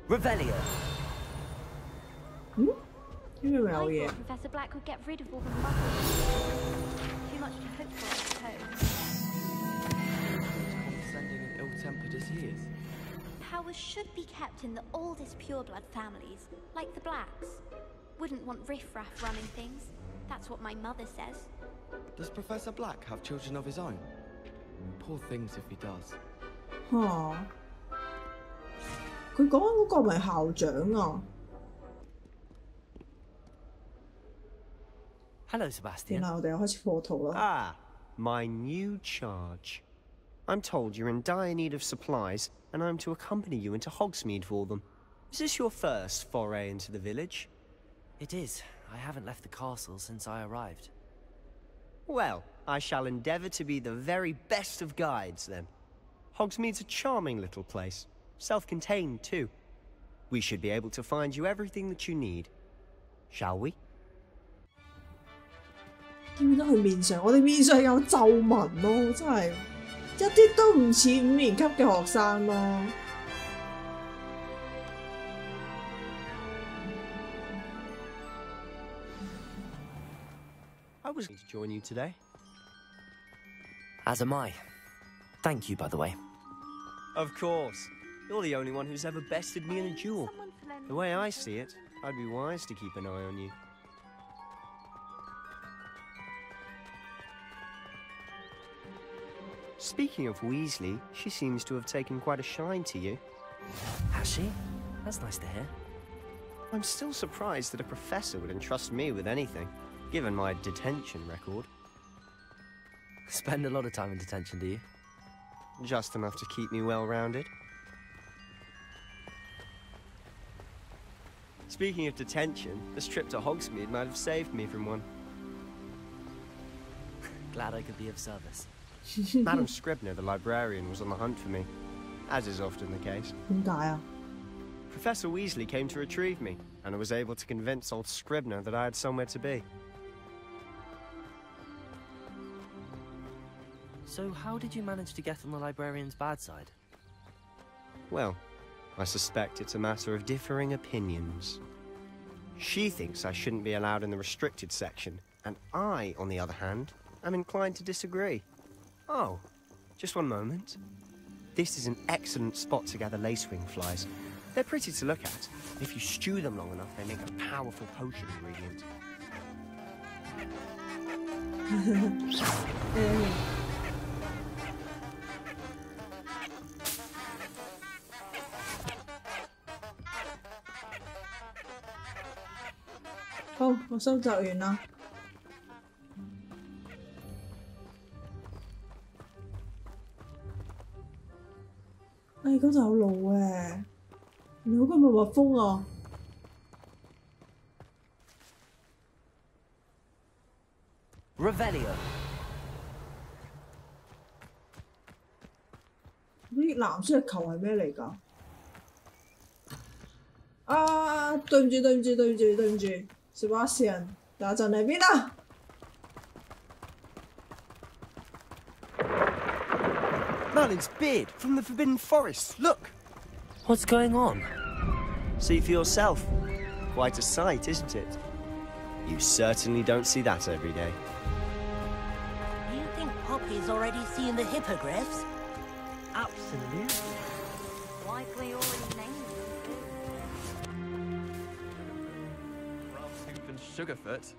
Revelio. Hmm? I thought Professor Black would get rid of all the muggles. Too much to hope for, I suppose. Condescending and ill-tempered as he is. Powers should be kept in the oldest pureblood families, like the Blacks. Wouldn't want riffraff running things. That's what my mother says. Does Professor Black have children of his own? Poor things if he does. 嚇！佢講緊嗰個咪校長啊？ Hello, Sebastian. 原來我哋又開始破圖啦。 Ah, my new charge. I'm told you're in dire need of supplies, and I'm to accompany you into Hogsmeade for them. Is this your first foray into the village? It is. I haven't left the castle since I arrived. Well, I shall endeavour to be the very best of guides, then. Hogsmeade's a charming little place. Self-contained, too. We should be able to find you everything that you need. Shall we? 見到佢面上，我哋面上有皺紋咯，真係一啲都唔似5年級嘅學生咯。I was going to join you today. As am I. Thank you, by the way. Of course. You're the only one who's ever bested me in a duel. The way I see it, I'd be wise to keep an eye on you. Speaking of Weasley, she seems to have taken quite a shine to you. Has she? That's nice to hear. I'm still surprised that a professor would entrust me with anything, given my detention record. Spend a lot of time in detention, do you? Just enough to keep me well-rounded. Speaking of detention, this trip to Hogsmeade might have saved me from one. Glad I could be of service. Madam Scribner, the librarian, was on the hunt for me, as is often the case. 點解啊？ Professor Weasley came to retrieve me, and I was able to convince old Scribner that I had somewhere to be. So how did you manage to get on the librarian's bad side? Well, I suspect it's a matter of differing opinions. She thinks I shouldn't be allowed in the restricted section, and I, on the other hand, am inclined to disagree. Oh, just one moment. This is an excellent spot to gather lacewing flies. They're pretty to look at. If you stew them long enough, they make a powerful potion ingredient. Oh, 好，我收集完啦。嗰度有路嘅，你好，今日蜜蜂啊！Revelio. 啲藍色嘅球係咩嚟㗎？啊！對唔住，Sebastian， 打陣喺邊啊？ Merlin's beard from the Forbidden Forest. Look! What's going on? See for yourself. Quite a sight, isn't it? You certainly don't see that every day. Do you think Poppy's already seen the hippogriffs? Absolutely. Likely already named them. Grass and Sugarfoot.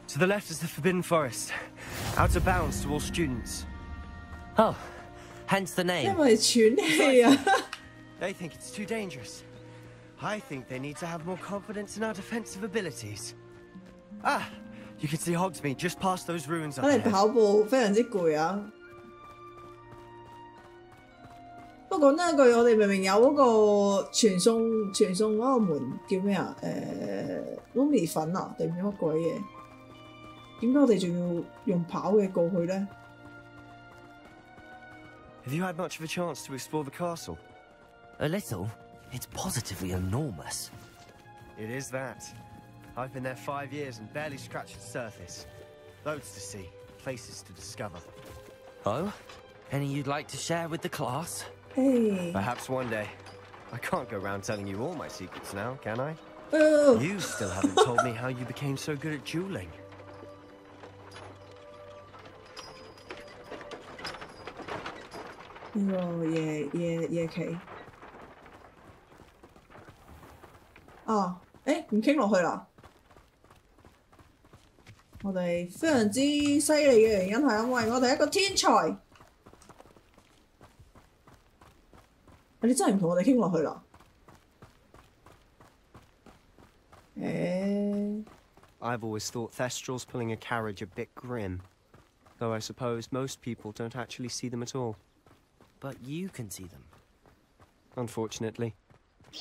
To the left is the Forbidden Forest. Out of bounds to all students. Oh, hence the 因 name. 為喘氣啊！ They think it's too dangerous. I think they need to have more confidence in our defensive abilities. Ah, you can see Hogsmeade just past those ruins up 我哋 there. 跑步非常之攰啊！不過講真一句，我哋明明有嗰個傳送嗰個門叫咩啊？撈米粉啊，定唔知乜鬼嘢？點解我哋仲要用跑嘅過去咧？ Have you had much of a chance to explore the castle? A little. It's positively enormous. It is that. I've been there 5 years and barely scratched the surface. Loads to see, places to discover. Oh? Any you'd like to share with the class? Hey. Perhaps one day. I can't go around telling you all my secrets now, can I? Oh. You still haven't told me how you became so good at dueling.夜期。哦，唔傾落去啦。我哋非常之犀利嘅原因係因為我哋係一個天才。你真係唔同我哋傾落去啦。I've always thought Thestrals pulling a carriage a bit grim, though I suppose most people don't actually see them at all. But you can see them. Unfortunately.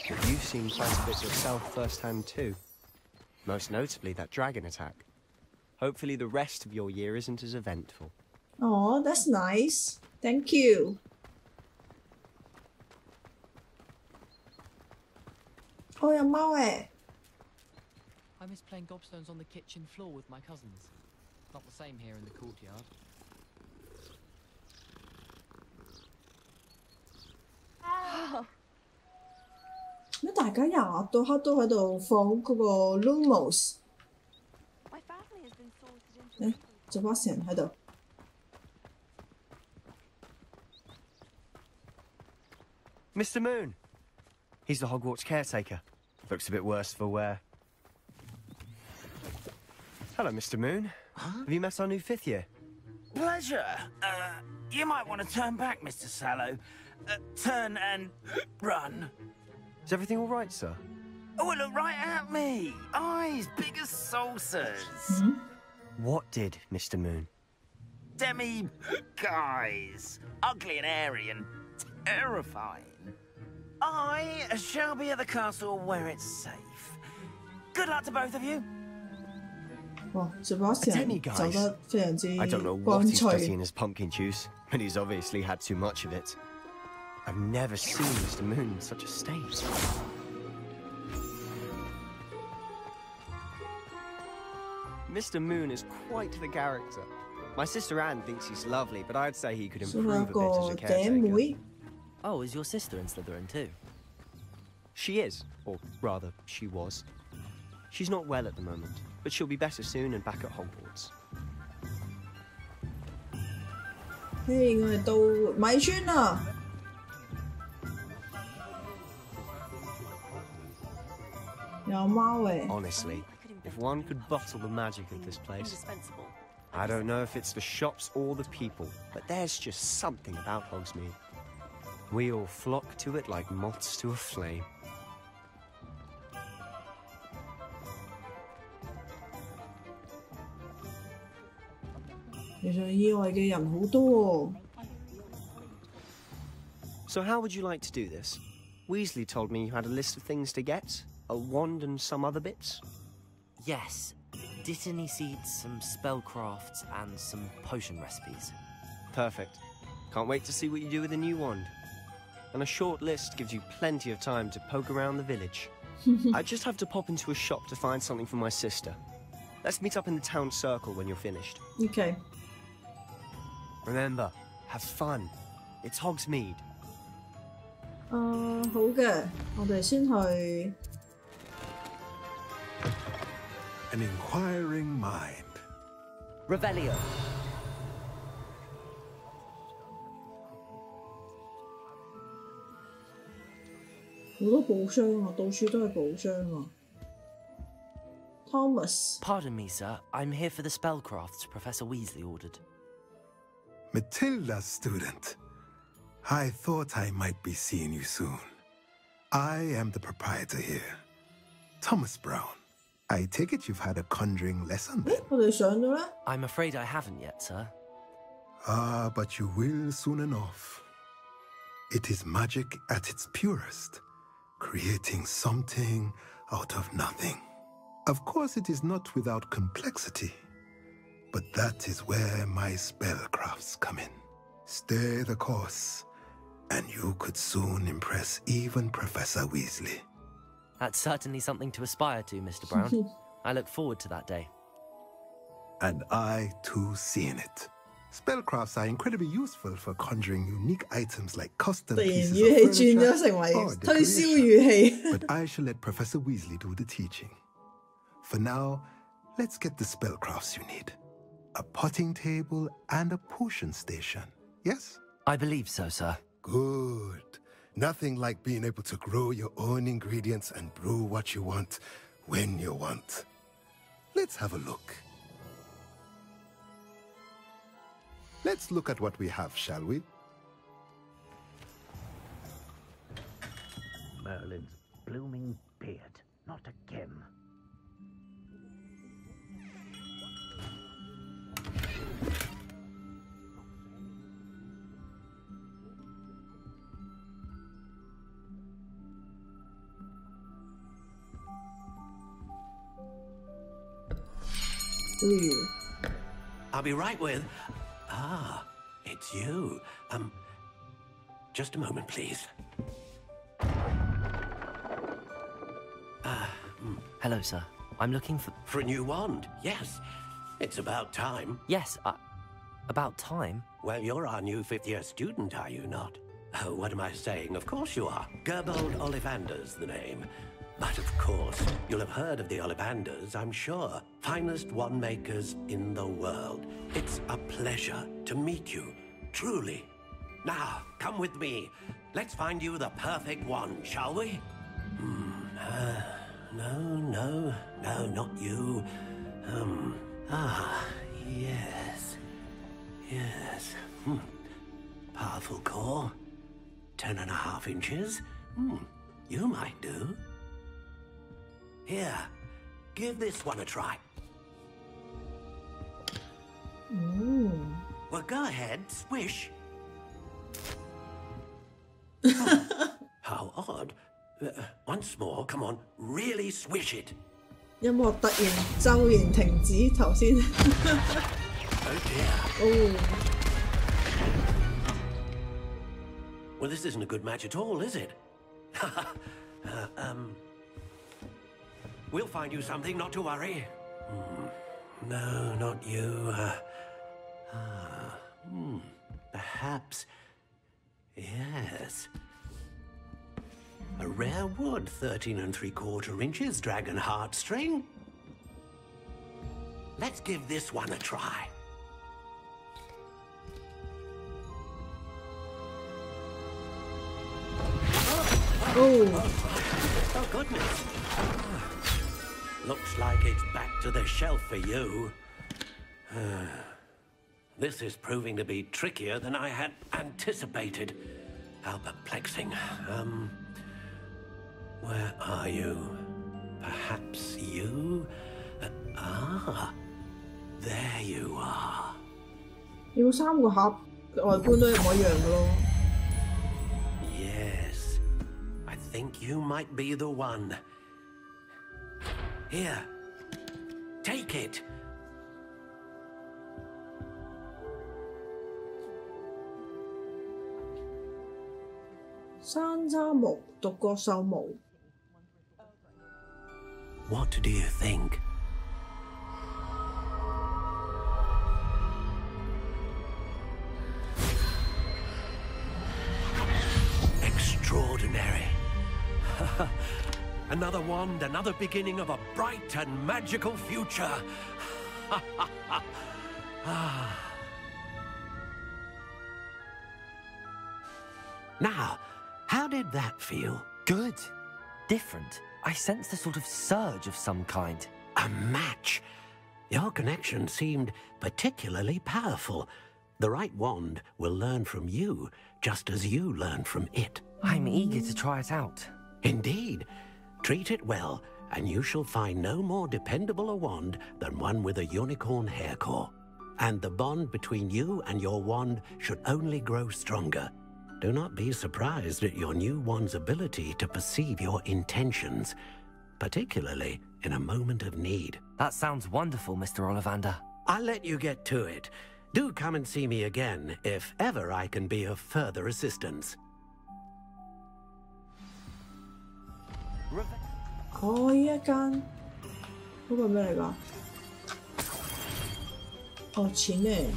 But you've seen quite a bit yourself firsthand too. Most notably that dragon attack. Hopefully the rest of your year isn't as eventful. Oh, that's nice. Thank you. Oh, 有貓誒！ I miss playing gobstones on the kitchen floor with my cousins. Not the same here in the courtyard. 咩？大家日到黑都喺度放嗰個 Lumos。做把成喺度。Mr. Moon! He's the Hogwarts caretaker. Looks a bit worse for wear. Hello, Mr. Moon. Huh? Have you met our new 5th year? Pleasure. You might want to turn back, Mr. Sallow. Turn and run. Is everything all right, sir? Oh, look right at me. Eyes big as saucers. Hmm? What did, Mr. Moon? Demi-guys. Ugly and airy and terrifying. I shall be at the castle where it's safe. Good luck to both of you. 哇！做把成走得非常之 I don't know 乾 what he's putting 脆。 in his pumpkin juice, but he's obviously had too much of it. I've never seen Mr. Moon in such a state. Mr. Moon is quite the character. My sister Anne thinks he's lovely, but I'd say he could 仲 improve 有 a bit 個 as a 姐 caretaker. 妹。 Oh, is your sister in Slytherin too? She is, or rather, she was. She's not well at the moment, but she'll be better soon and back at Hogwarts. 嘿，我哋到米村啦！有貓誒！ Honestly, if one could bottle the magic of this place. I don't know if it's the shops or the people, but there's just something about Hogsmeade. We all flock to it like moths to a flame. 其實意外嘅人好多喎。 So how would you like to do this? Weasley told me you had a list of things to get, a wand and some other bits. Yes. Dittany seeds, some spellcrafts, and some potion recipes. Perfect. Can't wait to see what you do with the new wand. And a short list gives you plenty of time to poke around the village. I just have to pop into a shop to find something for my sister. Let's meet up in the town circle when you're finished. OK。 Remember, have fun. It's Hogsmeade. 好嘅，我哋先去。 An inquiring mind. Revelio. 好多寶箱啊，到處都係寶箱啊。Thomas， Pardon me, sir. I'm here for the spellcrafts Professor Weasley ordered. Matilda, student. I thought I might be seeing you soon. I am the proprietor here, Thomas Brown. I take it you've had a conjuring lesson then? 我哋上咗咧。 I'm afraid I haven't yet, sir. Ah, but you will soon enough. It is magic at its purest, creating something out of nothing. Of course, it is not without complexity, but that is where my spellcrafts come in. Stay the course, and you could soon impress even Professor Weasley. That's certainly something to aspire to, Mr. Brown. I look forward to that day. And I, too, seeing it. Spellcrafts are incredibly useful for conjuring unique items like custom 突然 pieces 語 of 氣轉 furniture 咗成為 or 推銷 decoration. 語氣。 But I shall let Professor Weasley do the teaching. For now, let's get the spellcrafts you need. A potting table and a potion station. Yes? I believe so, sir. Good. Nothing like being able to grow your own ingredients and brew what you want when you want. Let's have a look. Let's look at what we have, shall we? Merlin's blooming beard. Not again. I'll be right with... Ah, it's you. Just a moment, please. Hello, sir. I'm looking for... For a new wand, yes. It's about time. Yes, about time? Well, you're our new fifth-year student, are you not? Oh, what am I saying? Of course you are. Gerbold Ollivander's the name. But of course, you'll have heard of the Ollivanders, I'm sure. Finest wand makers in the world. It's a pleasure to meet you, truly. Now, come with me. Let's find you the perfect wand, shall we? No, not you. Yes. Powerful core. 10.5 inches. You might do. Here, give this one a try. Well, go ahead, swish. How odd. Once more, come on, really swish it. 音樂突然驟然停止頭先。Oh dear. Oh. Well, this isn't a good match at all, is it? We'll find you something, not to worry. No, not you. Perhaps. Yes. A rare wood, 13 3/4 inches, dragon heartstring. Let's give this one a try. Oh, goodness. Looks like it's back to the shelf for you. This is proving to be trickier than I had anticipated. How perplexing. Where are you? Perhaps you? There you are. 要3個盒外觀都一模一樣嘅咯。 Yes, I think you might be the one. Here, take it. 山楂毛、獨角獸毛。 What do you think? Extraordinary. Another wand, another beginning of a bright and magical future. Now, how did that feel? Good. Different. I sensed a sort of surge of some kind. A match. Your connection seemed particularly powerful. The right wand will learn from you, just as you learn from it. I'm eager to try it out. Indeed. Treat it well, and you shall find no more dependable a wand than one with a unicorn hair core. And the bond between you and your wand should only grow stronger. Do not be surprised at your new wand's ability to perceive your intentions, particularly in a moment of need. That sounds wonderful, Mr. Ollivander. I'll let you get to it. Do come and see me again if ever I can be of further assistance. 哦，呢一間嗰個咩嚟㗎？哦，錢嚟。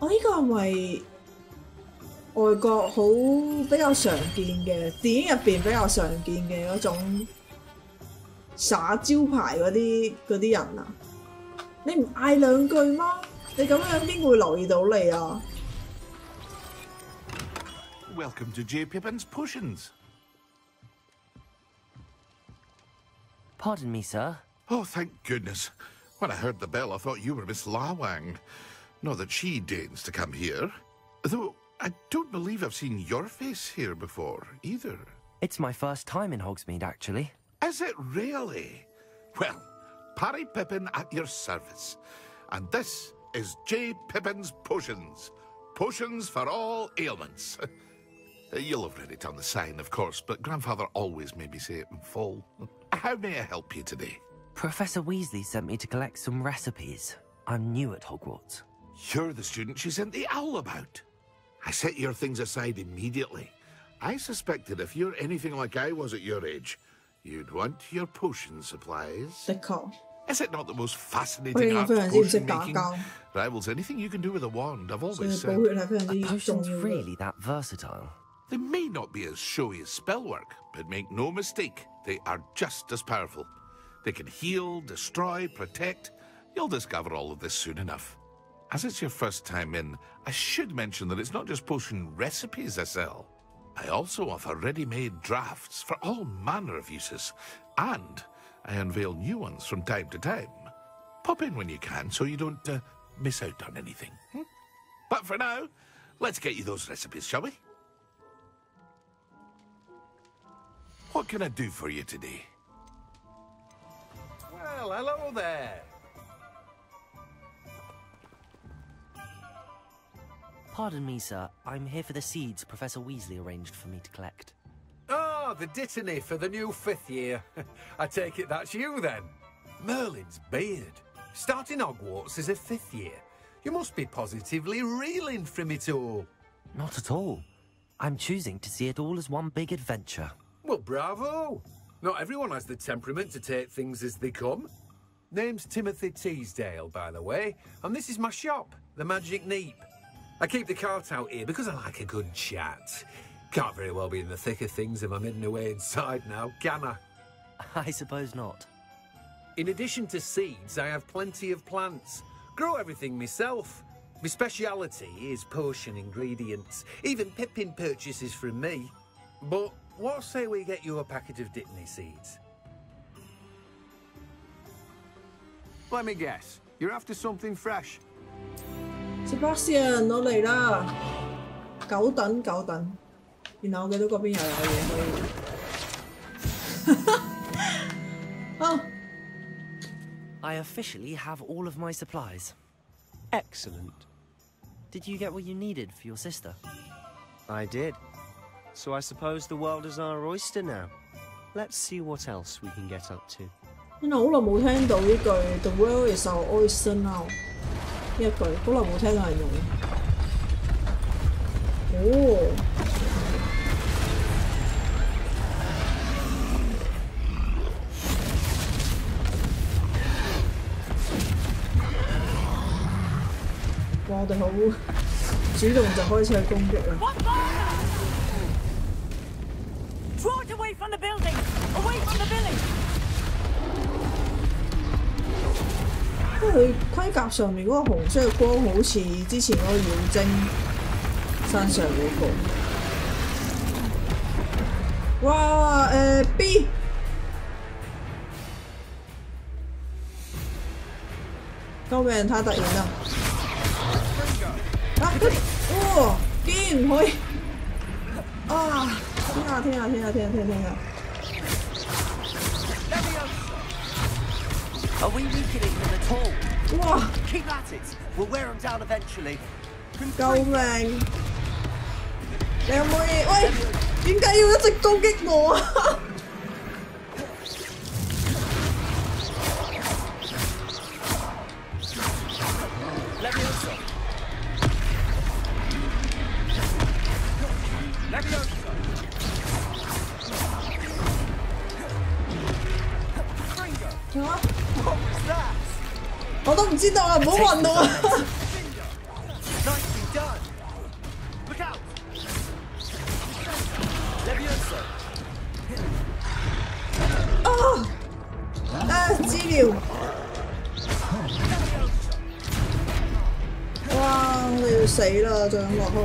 呢個係咪外國好比較常見嘅電影入邊比較常見嘅嗰種耍招牌嗰啲人啊？你唔嗌兩句嗎？你咁樣邊個會留意到你啊 ？Welcome to J. Pippin's Potions. Pardon me, sir. Oh, thank goodness. When I heard the bell, I thought you were Miss Lawang. Not that she deigns to come here. Though I don't believe I've seen your face here before, either. It's my first time in Hogsmeade, actually. Is it really? Well, Parry Pippin at your service. And this is J. Pippin's Potions. Potions for all ailments. You'll have read it on the sign, of course, but Grandfather always made me say it in full. How may I help you today? Professor Weasley sent me to collect some recipes. I'm new at Hogwarts. You're the student she sent the owl about. I set your things aside immediately. I suspected if you're anything like I was at your age, you'd want your potion supplies. Is it not the most fascinating art potion making? Rivals anything you can do with a wand, I've always said. Are potions really that versatile? They may not be as showy as spellwork, but make no mistake, they are just as powerful. They can heal, destroy, protect. You'll discover all of this soon enough. As it's your first time in, I should mention that it's not just potion recipes I sell. I also offer ready-made drafts for all manner of uses, and I unveil new ones from time to time. Pop in when you can so you don't miss out on anything. But for now, let's get you those recipes, shall we? What can I do for you today? Well, hello there. Pardon me, sir. I'm here for the seeds Professor Weasley arranged for me to collect. Oh, the dittany for the new 5th year. I take it that's you, then. Merlin's beard. Starting Hogwarts as a 5th year. You must be positively reeling from it all. Not at all. I'm choosing to see it all as one big adventure. Well, bravo. Not everyone has the temperament to take things as they come. Name's Timothy Teasdale, by the way, and this is my shop, the Magic Neep. I keep the cart out here because I like a good chat. Can't very well be in the thick of things if I'm hidden away inside now, can I? I suppose not. In addition to seeds, I have plenty of plants. Grow everything myself. My speciality is potion ingredients. Even Pippin purchases from me. But what say we get you a packet of dittany seeds? Let me guess. You're after something fresh. Sebastian 攞嚟啦，9等9等，然後我記得嗰邊又有嘢可以。哦 I officially have all of my supplies. Excellent. Did you get what you needed for your sister? I did. So I suppose the world is our oyster now. Let's see what else we can get up to. 因為好耐冇聽到呢句 The world is our oyster now 呢一句，好耐冇聽到人用。哦，哇！我哋好主動就開始去攻擊啦。Trot away from the building! Away from the village! 因為佢盔甲上面嗰個紅色嘅光好似之前嗰個妖精身上嗰個。哇！B 救命！太突然啦！啊！哇！竟然唔可以啊！天啊！ Are we weakening them at all? Wow. Keep at it. We'll wear them down eventually. 救命！你可唔可以？喂，點解要一直攻擊我啊我都唔知道啊！唔好暈我啊！秒。哇！我哋要死啦！再咁落去。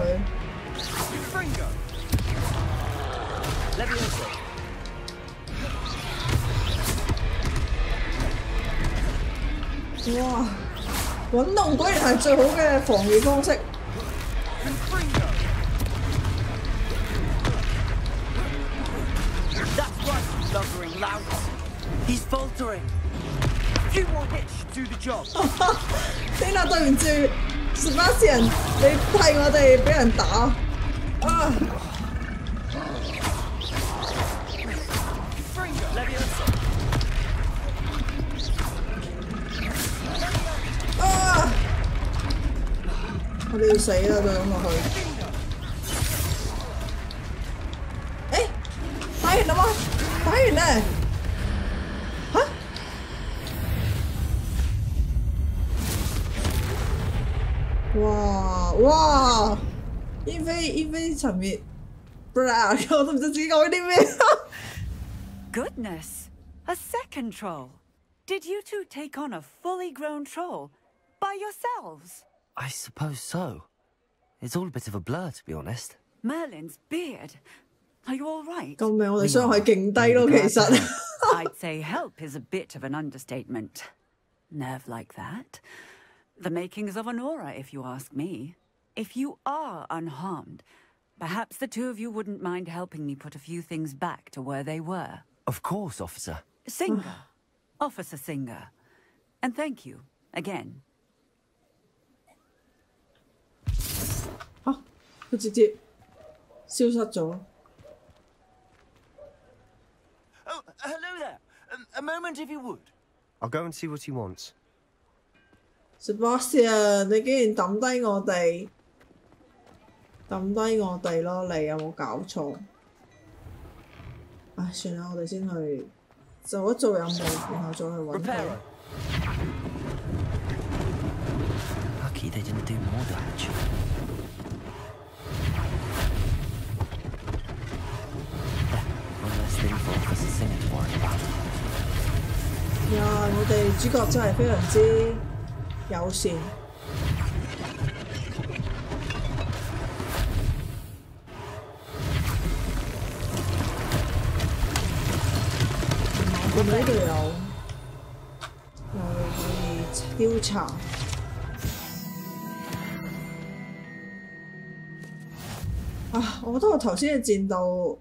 哇！滾動果然係最好嘅防禦方式。He's faltering. Few more hits do the job. 天啊，對唔住 ，Sebastian， 你替我哋俾人打啊！啊！我哋要死啦！再咁落去。誒，打完啦嘛，打完咧。哇！煙飛尋滅 ，bra！ 我都唔知自己講啲咩。Goodness, a second troll. Did you two take on a fully grown troll by yourselves? I suppose so. It's all a bit of a blur, to be honest. Merlin's beard. Are you all right? 救命！我哋傷害勁低咯，其實。I'd say help is a bit of an understatement. Nerve like that. The makings of an aura, if you ask me. If you are unharmed, perhaps the two of you wouldn't mind helping me put a few things back to where they were. Of course, officer. Singer. Officer Singer. And thank you, again. 嚇！佢直接消失咗。Oh, hello there. A moment, if you would. I'll go and see what he wants. Sebastian， 你竟然抌低我哋，咯！你有冇搞錯？唉，算啦，我哋先去做一做任務，然後再去揾佢。Lucky they didn't do more damage. One less thing for Officer Singer to worry about. 呀！我哋主角真係非常之友善。我哋呢度又可以調查。啊！我覺得我頭先嘅戰鬥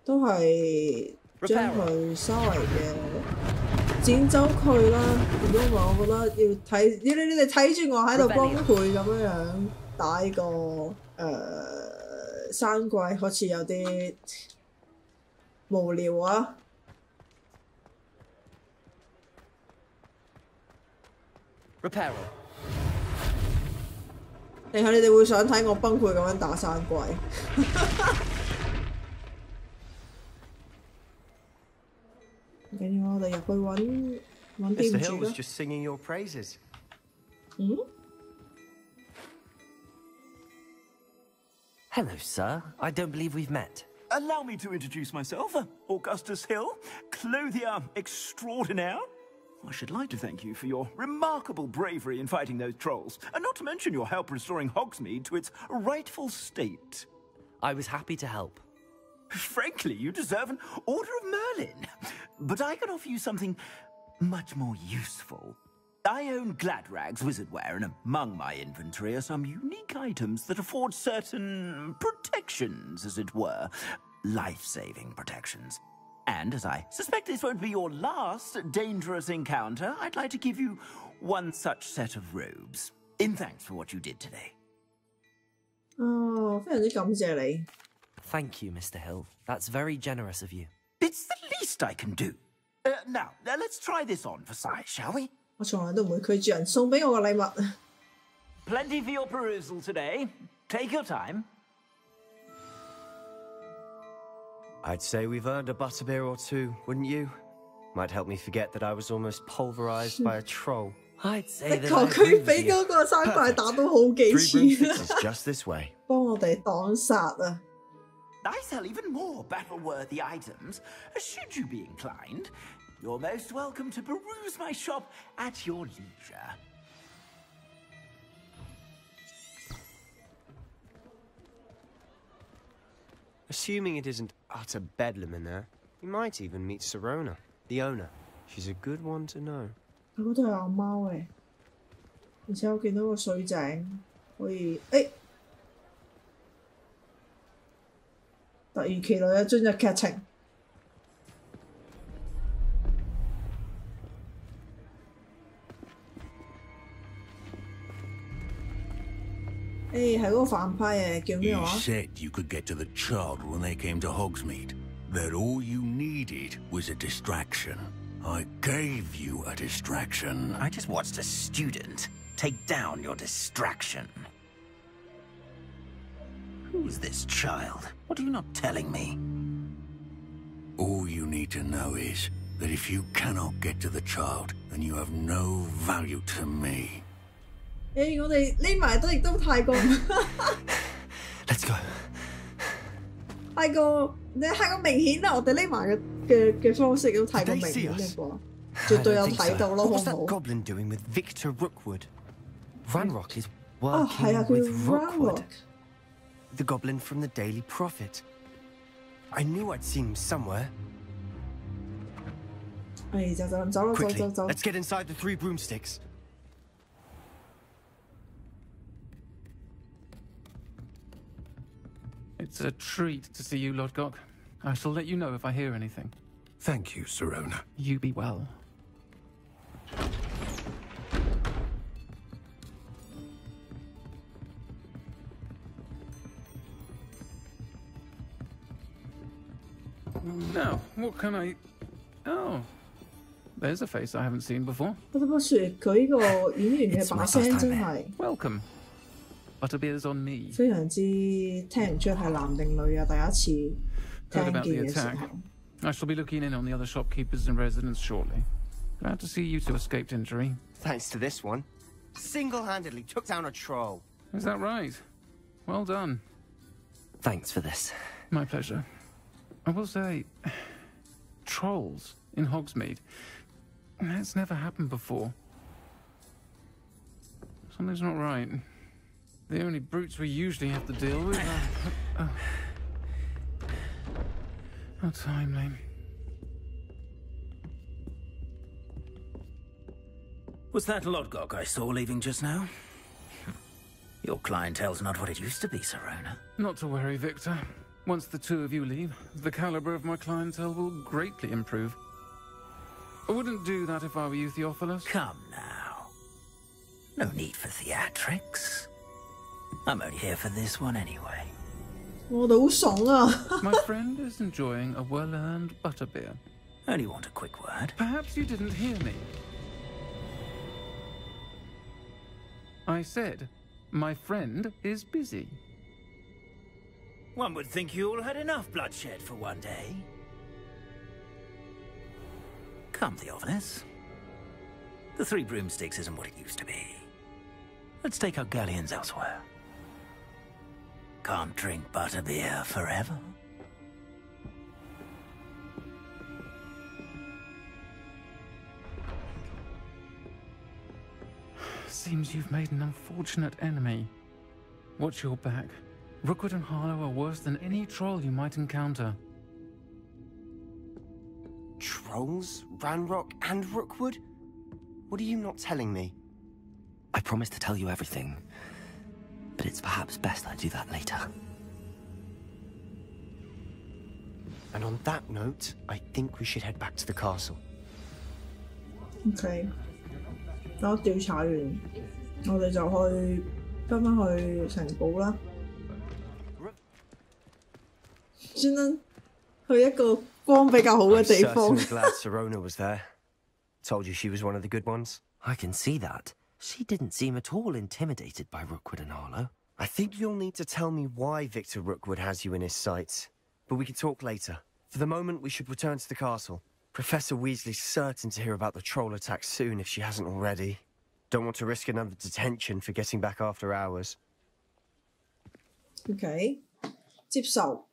都係將佢稍微嘅剪走佢啦。如果唔係，我覺得要睇你哋睇住我喺度崩潰咁樣打呢個山怪，好似有啲無聊啊！定係你哋會想睇我崩潰咁樣打山怪？唔緊要，我哋入去揾店 Mr. 主 Hill was 啦。just singing your praises. Hello, sir. I don't believe we've met. Allow me to introduce myself, Augustus Hill, clothier extraordinaire. I should like to thank you for your remarkable bravery in fighting those trolls, and not to mention your help restoring Hogsmeade to its rightful state. I was happy to help. Frankly, you deserve an Order of Merlin. But I can offer you something much more useful. I own Gladrag's wizardware, and among my inventory are some unique items that afford certain protections, as it were. Life-saving protections. And as I suspect this won't be your last dangerous encounter, I'd like to give you one such set of robes, in thanks for what you did today. 非常之感謝你。Thank you, Mr. Hill. That's very generous of you. It's the least I can do. Now, let's try this on for size, shall we? 我從來都唔會拒絕人送俾我嘅禮物。Plenty for your perusal today. Take your time. I'd say we've earned a butterbeer or two, wouldn't you? Might help me forget that I was almost pulverized by a troll. I'd say that 佢俾嗰個山怪打到好幾次。Just this way. 幫我哋擋殺啊！ I sell even more battle-worthy items, should you be inclined. You're most welcome to peruse my shop at your leisure. Assuming it isn't utter bedlam in there, you might even meet Sirona, the owner. She's a good one to know. 佢嗰度有貓嘅，而且我見到個水井可以，突如其來嘅進入劇情。係嗰個反派嘅，叫咩 You 話？ said you could get to the child when they came to Hogsmeade. That all you needed was a distraction. I gave you a distraction. I just watched a student take down your distraction. Who's this child? What are you not telling me? All you need to know is that if you cannot get to the child, then you have no value to me. 我哋匿埋都亦都太過 Let's go. 太過明顯啦！我哋匿埋嘅方式都太過明顯嘅啩，絕對有睇到咯，好唔 What's 好 that goblin doing with Victor Rookwood? Ranrock is 哦，係啊， working 佢 with Rookwood, Ranrock the goblin from the Daily Prophet. I knew I'd seen him somewhere. 就咁走啦，走 Quickly, 走走。 let's get inside the 3 broomsticks. It's a treat to see you, Lodgok. I shall let you know if I hear anything. Thank you, Sirona. You be well. Now, what can I... Oh, there's a face I haven't seen before. 不得不説，佢呢個演員嘅把聲真係 Welcome. Butterbeer's on me. 非常之聽唔出係男定女啊！第一次 Heard 聽 about the 見嘅時 attack. 候。 I shall be looking in on the other shopkeepers and residents shortly. Glad to see you two escaped injury. Thanks to this one. Single-handedly took down a troll. Is that right? Well done. Thanks for this. My pleasure. I will say, trolls in Hogsmeade. That's never happened before. Something's not right. The only brutes we usually have to deal with are... How timely. Was that Lodgok I saw leaving just now? Your clientele's not what it used to be, Sirona. Not to worry, Victor. Once the two of you leave, the caliber of my clientele will greatly improve. I wouldn't do that if I were you, Theophilus. Come now. No need for theatrics. I'm only here for this one anyway. 我哋好爽啊 My friend is enjoying a well-earned butterbeer. Only want a quick word. Perhaps you didn't hear me. I said, my friend is busy. One would think you all had enough bloodshed for one day. Come, Theophilus. The 3 broomsticks isn't what it used to be. Let's take our galleons elsewhere. Can't drink butterbeer forever. Seems you've made an unfortunate enemy. Watch your back. Rookwood and Harlow are worse than any troll you might encounter. Trolls? Ranrock and Rookwood? What are you not telling me? I promised to tell you everything, but it's perhaps best I do that later. And on that note, I think we should head back to the castle. OK，等我調查完，我哋就去翻去城堡啦。專登去一個光比較好嘅地方。I'm certainly glad Sirona was there. Told you she was one of the good ones. I can see that. She didn't seem at all intimidated by Rookwood and Harlow. I think you'll need to tell me why Victor Rookwood has you in his sights. But we can talk later. For the moment, we should return to the castle. Professor Weasley's certain to hear about the troll attack soon if she hasn't already. Don't want to risk another detention for getting back after hours. OK，接受。